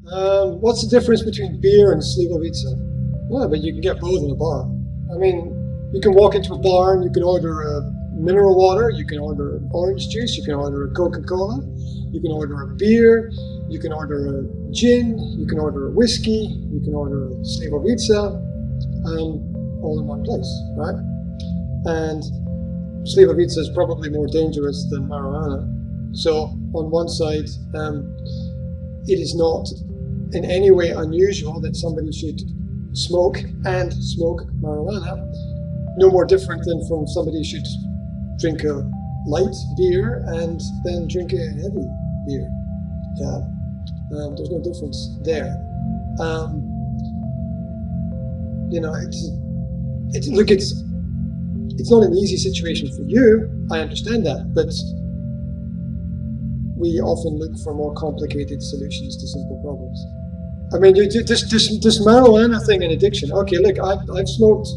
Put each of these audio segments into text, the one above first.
What's the difference between beer and Slivovica? Yeah, but you can get both in a bar. I mean, you can walk into a bar and you can order a mineral water, you can order an orange juice, you can order a Coca-Cola, you can order a beer, you can order a gin, you can order a whiskey, you can order a Slivovica, all in one place, right? And Slivovica is probably more dangerous than marijuana. So on one side, it is not in any way unusual that somebody should smoke marijuana, no more different than from somebody should drink a light beer and then drink a heavy beer. Yeah, there's no difference there. You know, it's not an easy situation for you. I understand that, but we often look for more complicated solutions to simple problems. I mean, this marijuana thing and addiction. Okay, look, I've smoked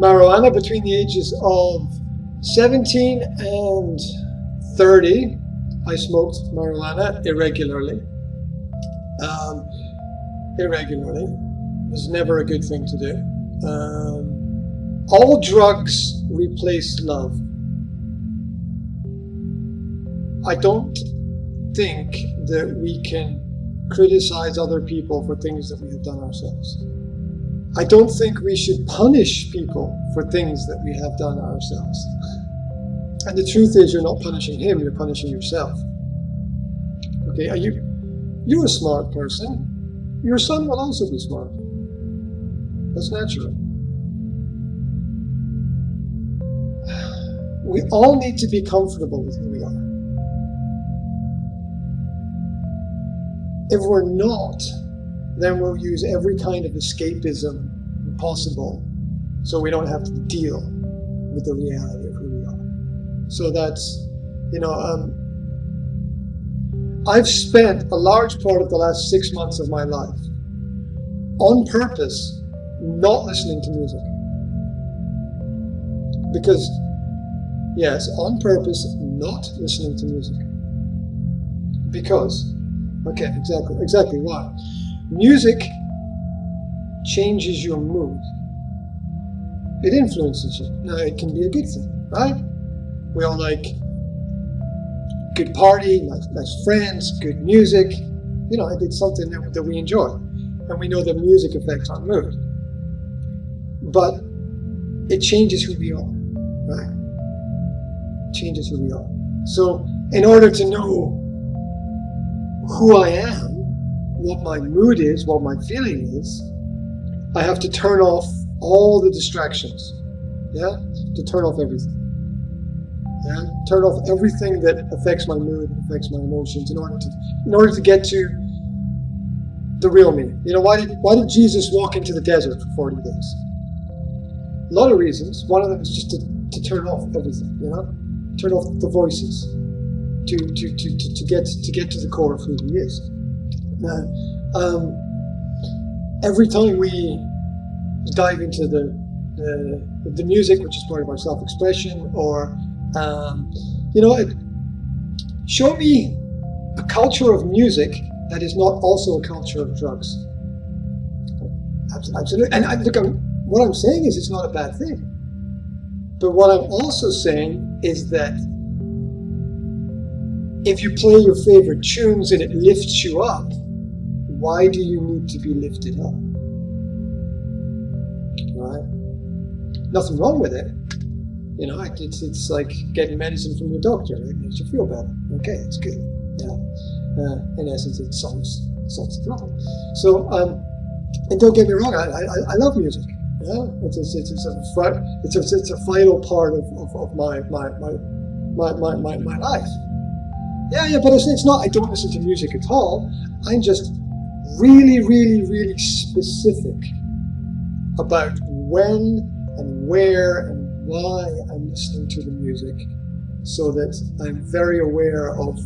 marijuana between the ages of 17 and 30. I smoked marijuana irregularly. Irregularly. It was never a good thing to do. All drugs replace love. I don't think that we can criticize other people for things that we have done ourselves. I don't think we should punish people for things that we have done ourselves. And the truth is, you're not punishing him, you're punishing yourself. Okay, you're a smart person. Your son will also be smart. That's natural. We all need to be comfortable with who we are. If we're not, then we'll use every kind of escapism possible so we don't have to deal with the reality of who we are. So that's, you know, I've spent a large part of the last 6 months of my life on purpose not listening to music. Because, yes, on purpose not listening to music. Because, okay, exactly why. Music changes your mood. It influences you. Now, it can be a good thing, right? We all like good party, nice friends, good music. You know, it's something that we enjoy. And we know that music affects our mood. But it changes who we are, right? It changes who we are. So, in order to know who I am, what my mood is, what my feeling is, I have to turn off all the distractions, yeah? To turn off everything. Yeah? Turn off everything that affects my mood, affects my emotions, in order to get to the real me. You know, why did Jesus walk into the desert for 40 days? A lot of reasons. One of them is just to turn off everything, you know? Turn off the voices to get to the core of who he is. Now, every time we dive into the music, which is part of our self-expression, or you know, show me a culture of music that is not also a culture of drugs. Absolutely. And what I'm saying is it's not a bad thing. But what I'm also saying is that if you play your favorite tunes and it lifts you up, why do you need to be lifted up? Right? Nothing wrong with it. You know, it's like getting medicine from your doctor. It makes you feel better. Okay, it's good. Yeah. In essence, it solves the problem. So, and don't get me wrong, I love music. Yeah, it's a vital part of my life. Yeah, but it's not. I don't listen to music at all. I'm just really specific about when and where and why I'm listening to the music, so that I'm very aware of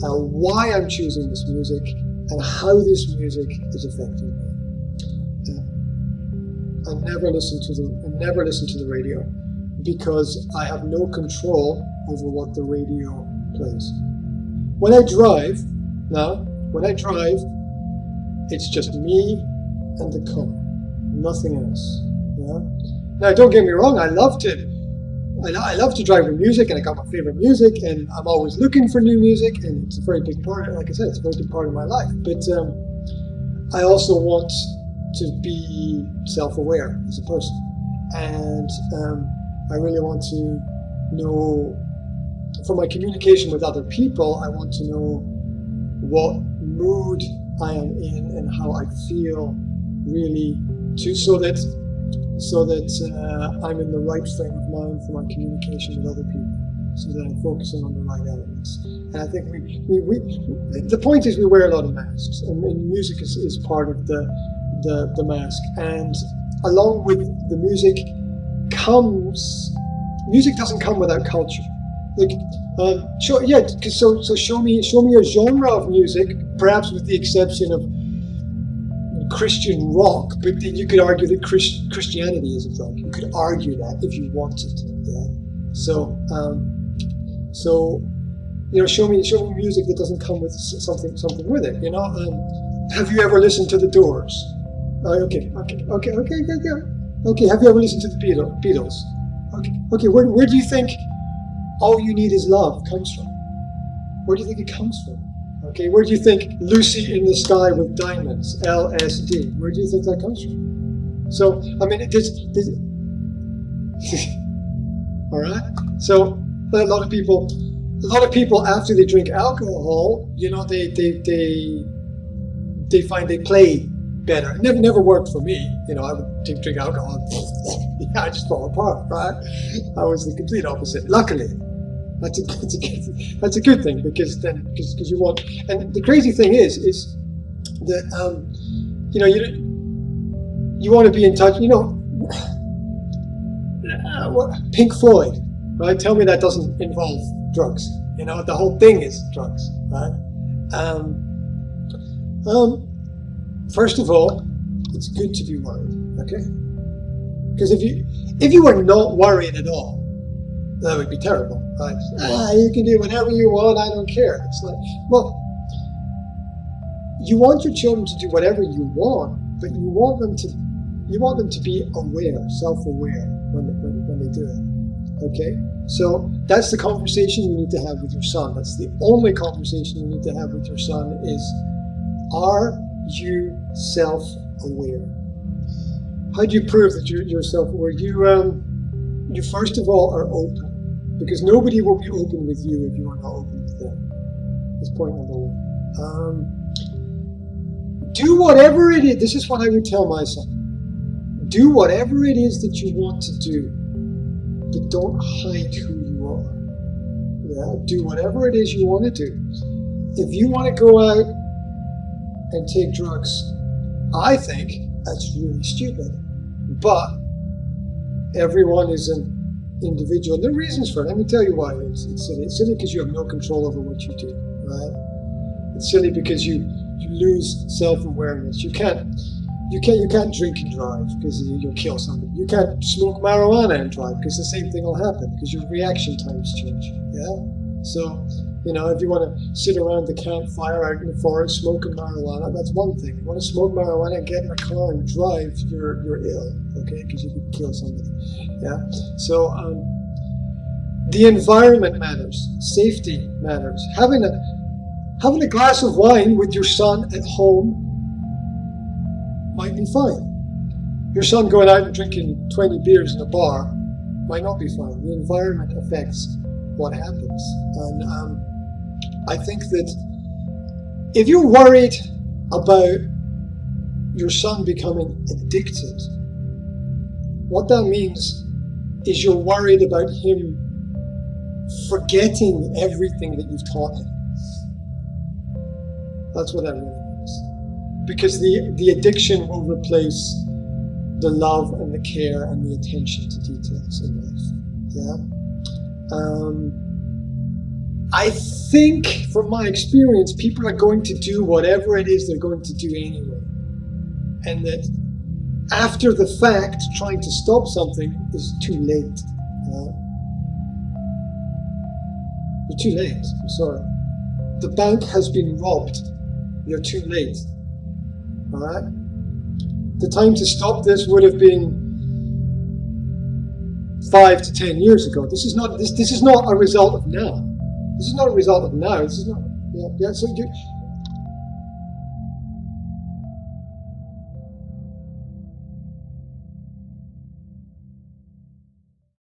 why I'm choosing this music and how this music is affecting me. I never listen to the radio, because I have no control over what the radio plays. When I drive, It's just me and the car, nothing else. Yeah. Now, don't get me wrong. I love to drive with music, and I got my favorite music, and I'm always looking for new music, and it's a very big part. Like I said, it's a very big part of my life. But I also want to be self-aware as a person, and I really want to know, for my communication with other people, I want to know what mood I am in and how I feel, really, so that I'm in the right frame of mind for my communication with other people, so that I'm focusing on the right elements. And I think the point is we wear a lot of masks, and music is part of the mask. And along with the music doesn't come without culture. Like, show me a genre of music, perhaps with the exception of Christian rock, but then you could argue that Christianity is a drug. You could argue that if you wanted. Yeah. So show me music that doesn't come with something with it. You know, have you ever listened to the Doors? Okay. Have you ever listened to the Beatles? Okay. Where do you think All You Need Is Love comes from? Where do you think it comes from? Okay, where do you think Lucy in the Sky with Diamonds, LSD, where do you think that comes from? So, I mean, all right? So, a lot of people after they drink alcohol, you know, they find they play better. It never worked for me. You know, I would drink alcohol, I just fall apart, right? I was the complete opposite, luckily. That's a good thing, because you want. And the crazy thing is that you want to be in touch. You know, Pink Floyd, right? Tell me that doesn't involve drugs. You know, the whole thing is drugs, right? First of all, it's good to be worried, okay? Because if you were not worried at all, that would be terrible, right? You can do whatever you want, I don't care. It's like, well, you want your children to do whatever you want, but you want them to be aware, self-aware when they do it. Okay? So that's the conversation you need to have with your son. That's the only conversation you need to have with your son is, are you self-aware? How do you prove that you're self-aware? You first of all are open, because nobody will be open with you if you are not open with them. That's point number one. Do whatever it is. This is what I would tell my son. Do whatever it is that you want to do, but don't hide who you are. Yeah, do whatever it is you want to do. If you want to go out and take drugs, I think that's really stupid. But everyone is an individual. There are reasons for it. Let me tell you why it's silly. It's silly because you have no control over what you do, right? It's silly because you lose self-awareness. You can't drink and drive because you'll kill somebody. You can't smoke marijuana and drive because the same thing will happen because your reaction times change. Yeah. So, you know, if you want to sit around the campfire out in the forest smoking marijuana, that's one thing. If you want to smoke marijuana and get in a car and drive, you're ill, okay? Because you could kill somebody. Yeah. So the environment matters. Safety matters. Having a glass of wine with your son at home might be fine. Your son going out and drinking 20 beers in a bar might not be fine. The environment affects what happens. And I think that if you're worried about your son becoming addicted, what that means is you're worried about him forgetting everything that you've taught him. That's what that really means. Because the addiction will replace the love and the care and the attention to details in life. Yeah? I think, from my experience, people are going to do whatever it is they're going to do anyway. And that after the fact, trying to stop something is too late. You're too late, I'm sorry. The bank has been robbed. You're too late. All right? The time to stop this would have been 5 to 10 years ago. This is not a result of now. This is not a result of now. This is not. Yeah. So